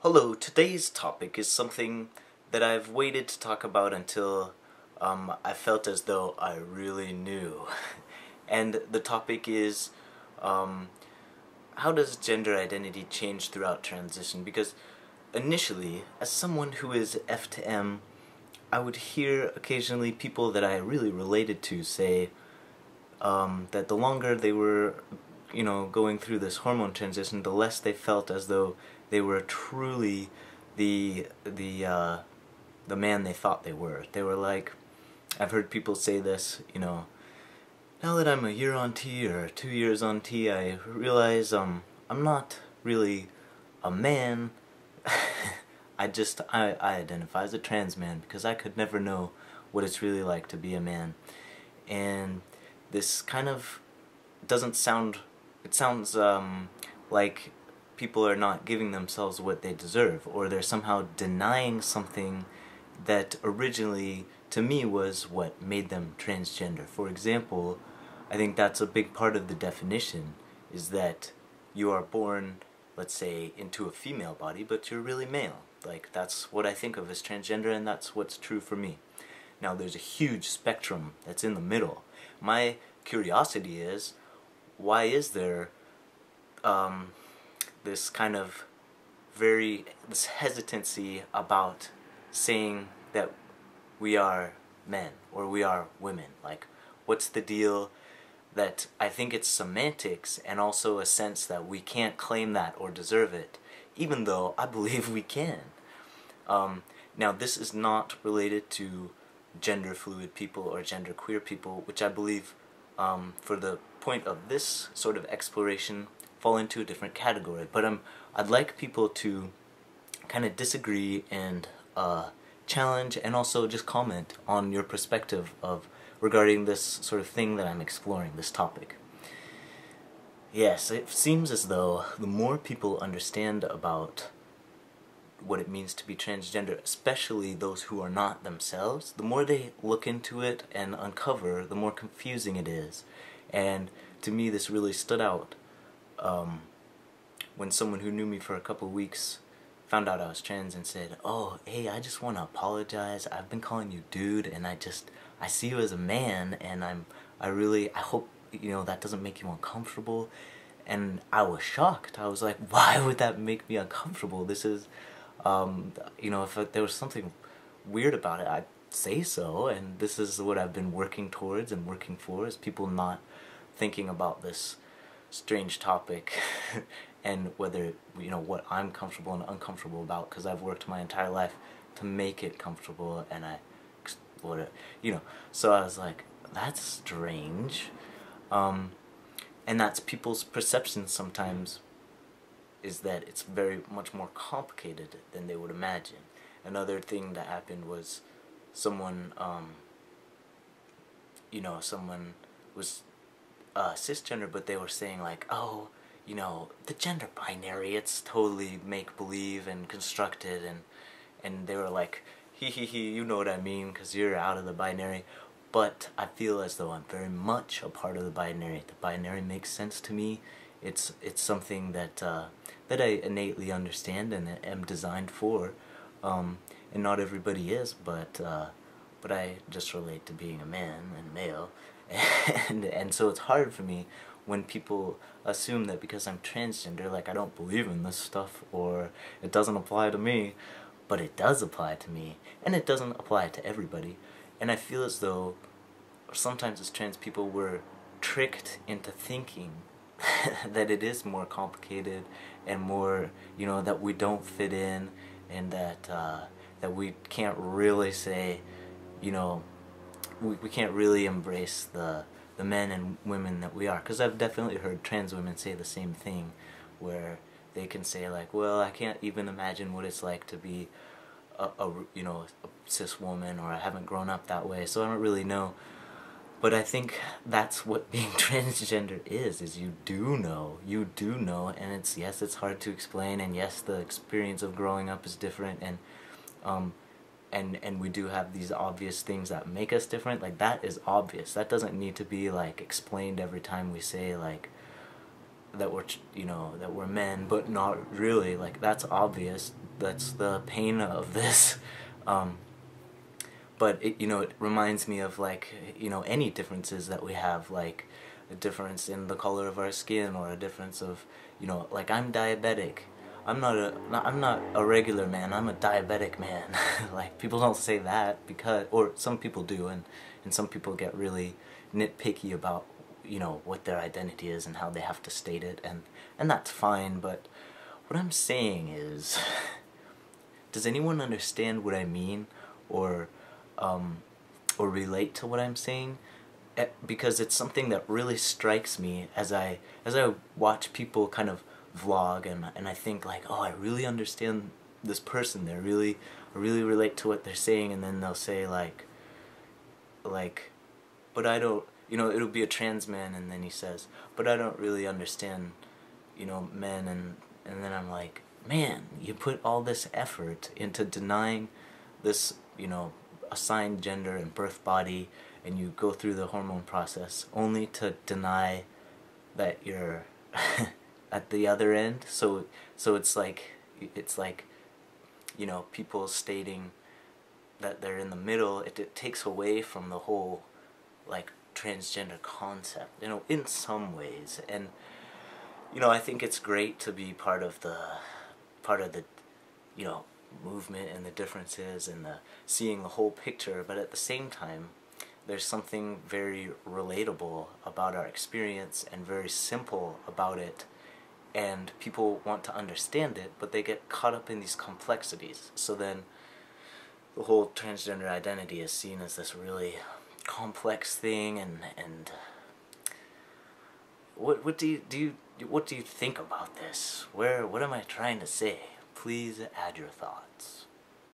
Hello, today's topic is something that I've waited to talk about until I felt as though I really knew. And the topic is um, how does gender identity change throughout transition? Because initially, as someone who is F to M, I would hear occasionally people that I really related to say that the longer they were, going through this hormone transition, the less they felt as though they were truly the man they thought they were. They were like, I've heard people say this, now that I'm a year on T or 2 years on T, I realize I'm not really a man. I identify as a trans man because I could never know what it's really like to be a man. And this kind of doesn't sound, it sounds like people are not giving themselves what they deserve, or they're somehow denying something that originally, to me, was what made them transgender. For example, I think that's a big part of the definition, is that you are born, let's say, into a female body, but you're really male. Like, that's what I think of as transgender, and that's what's true for me. Now, there's a huge spectrum that's in the middle. My curiosity is, why is there this kind of this hesitancy about saying that we are men or we are women? Like, what's the deal? That I think it's semantics and also a sense that we can't claim that or deserve it, even though I believe we can. Now, this is not related to gender fluid people or gender queer people, which I believe, for the point of this sort of exploration, fall into a different category. But I'd like people to kind of disagree and challenge and also just comment on your perspective of regarding this sort of thing that I'm exploring, this topic. Yes, it seems as though the more people understand about what it means to be transgender, especially those who are not themselves, the more they look into it and uncover, the more confusing it is. And to me, this really stood out when someone who knew me for a couple of weeks found out I was trans and said, "Oh, hey, I just want to apologize. I've been calling you dude, and I see you as a man, and I hope, that doesn't make you uncomfortable." And I was shocked. I was like, why would that make me uncomfortable? This is, if there was something weird about it, I'd say so, and this is what I've been working towards and working for, is people not thinking about this strange topic and whether, what I'm comfortable and uncomfortable about, because I've worked my entire life to make it comfortable, and I explored it, so I was like, that's strange. And that's people's perception sometimes, is that it's very much more complicated than they would imagine. Another thing that happened was someone, someone was cisgender, but they were saying like, oh, the gender binary, it's totally make-believe and constructed, and they were like, he, you know what I mean, because you're out of the binary. But I feel as though I'm very much a part of the binary. The binary makes sense to me. It's something that that I innately understand and am designed for, and not everybody is. But I just relate to being a man and male, and so it's hard for me when people assume that because I'm transgender, like I don't believe in this stuff or it doesn't apply to me. But it does apply to me, and it doesn't apply to everybody. And I feel as though sometimes as trans people we're tricked into thinking that it is more complicated and more, that we don't fit in, and that that we can't really say, we can't really embrace the men and women that we are. Because I've definitely heard trans women say the same thing, where they can say like, well, I can't even imagine what it's like to be a cis woman, or I haven't grown up that way, so I don't really know. But I think that's what being transgender is you do know, and it's hard to explain, and yes, the experience of growing up is different, and we do have these obvious things that make us different. Like, that is obvious. That doesn't need to be like explained every time we say like that we're that we're men, but not really. Like, that's obvious. That's the pain of this. But it reminds me of, like, any differences that we have, like a difference in the color of our skin, or a difference of, like, I'm diabetic. I'm not a regular man. I'm a diabetic man. Like, people don't say that because, or some people do, and some people get really nitpicky about, what their identity is and how they have to state it, and that's fine. But what I'm saying is, does anyone understand what I mean, or relate to what I'm saying? Because it's something that really strikes me as I watch people kind of vlog, and I think, like, oh, I really understand this person. I really relate to what they're saying, and then they'll say like, but I don't, it'll be a trans man, and then he says, but I don't really understand, men, and then I'm like, man, you put all this effort into denying this, assigned gender and birth body, and you go through the hormone process only to deny that you're at the other end. So it's like people stating that they're in the middle. It takes away from the whole, like, transgender concept, in some ways. And I think it's great to be part of the movement and the differences and the seeing the whole picture, but at the same time there's something very relatable about our experience and very simple about it, and people want to understand it, but they get caught up in these complexities. So then the whole transgender identity is seen as this really complex thing, and what do you think about this? What am I trying to say? Please add your thoughts.